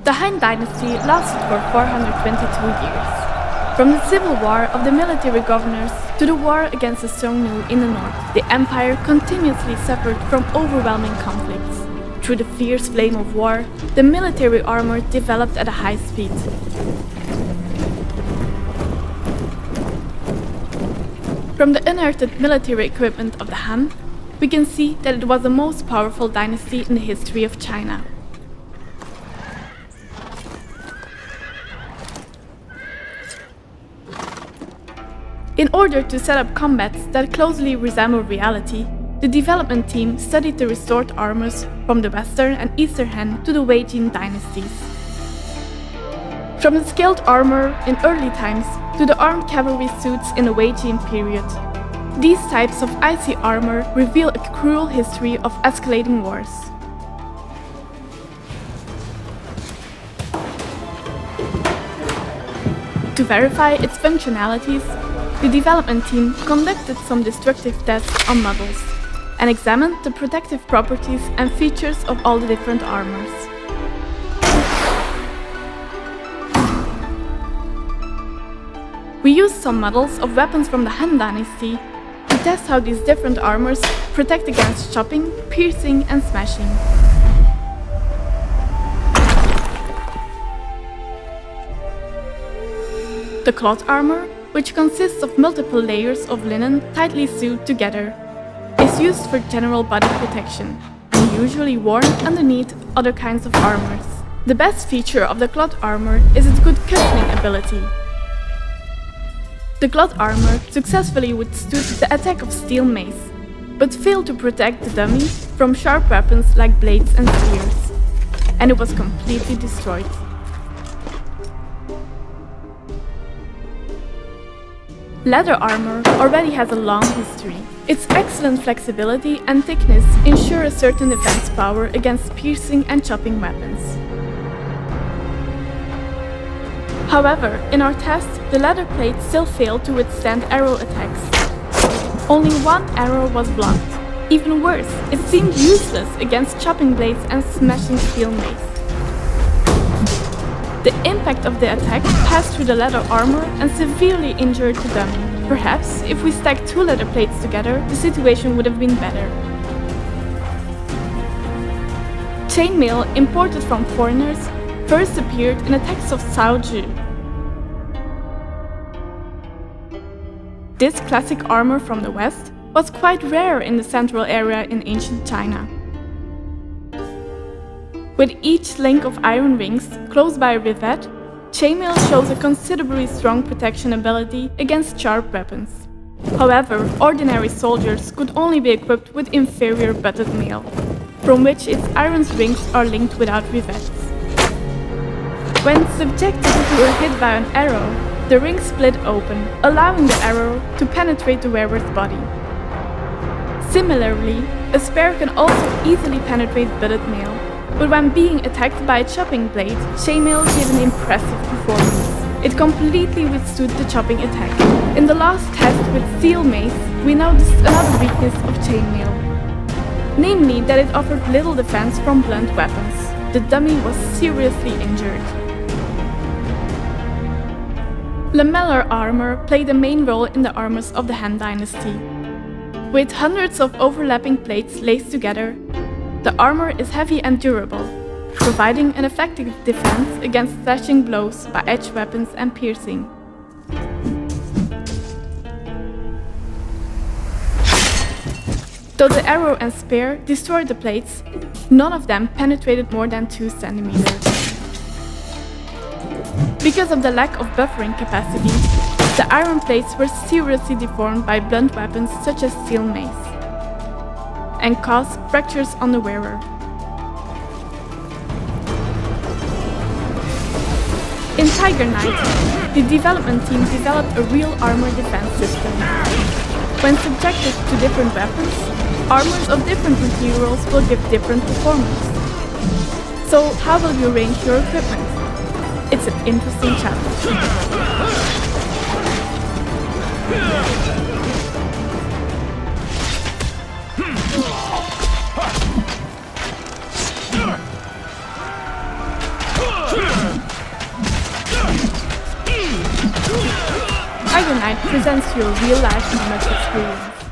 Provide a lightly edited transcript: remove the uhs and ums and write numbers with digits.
The Han Dynasty lasted for 422 years. From the civil war of the military governors to the war against the Xiongnu in the north, the empire continuously suffered from overwhelming conflicts. Through the fierce flame of war, the military armor developed at a high speed. From the unearthed military equipment of the Han, we can see that it was the most powerful dynasty in the history of China. In order to set up combats that closely resemble reality, the development team studied the restored armors from the Western and Eastern Han to the Wei Jin dynasties. From the scaled armor in early times to the armed cavalry suits in the Wei Jin period, these types of icy armor reveal a cruel history of escalating wars. To verify its functionalities, the development team conducted some destructive tests on models and examined the protective properties and features of all the different armors. We used some models of weapons from the Han Dynasty to test how these different armors protect against chopping, piercing and smashing. The cloth armor, which consists of multiple layers of linen tightly sewed together, is used for general body protection and usually worn underneath other kinds of armors. The best feature of the cloth armor is its good cushioning ability. The cloth armor successfully withstood the attack of steel mace, but failed to protect the dummy from sharp weapons like blades and spears, and it was completely destroyed. Leather armor already has a long history. Its excellent flexibility and thickness ensure a certain defense power against piercing and chopping weapons. However, in our test, the leather plate still failed to withstand arrow attacks. Only one arrow was blocked. Even worse, it seemed useless against chopping blades and smashing steel mace. The impact of the attack passed through the leather armor and severely injured the dummy. Perhaps, if we stacked two leather plates together, the situation would have been better. Chainmail imported from foreigners first appeared in the text of Cao Zhi. This classic armor from the West was quite rare in the central area in ancient China. With each link of iron rings close by a rivet, chainmail shows a considerably strong protection ability against sharp weapons. However, ordinary soldiers could only be equipped with inferior butted mail, from which its iron rings are linked without rivets. When subjected to a hit by an arrow, the ring split open, allowing the arrow to penetrate the wearer's body. Similarly, a spear can also easily penetrate butted mail, but when being attacked by a chopping blade, chainmail gave an impressive performance. It completely withstood the chopping attack. In the last test with steel mace, we noticed another weakness of chainmail, namely that it offered little defense from blunt weapons. The dummy was seriously injured. Lamellar armor played a main role in the armors of the Han Dynasty. With hundreds of overlapping plates laced together, the armor is heavy and durable, providing an effective defense against slashing blows by edged weapons and piercing. Though the arrow and spear destroyed the plates, none of them penetrated more than 2 centimeters. Because of the lack of buffering capacity, the iron plates were seriously deformed by blunt weapons such as steel mace, and caused fractures on the wearer. In Tiger Knight, the development team developed a real armor defense system. When subjected to different weapons, armors of different materials will give different performance. So how will you arrange your equipment? It's an interesting challenge. Tiger Knight presents you a real-life combat experience.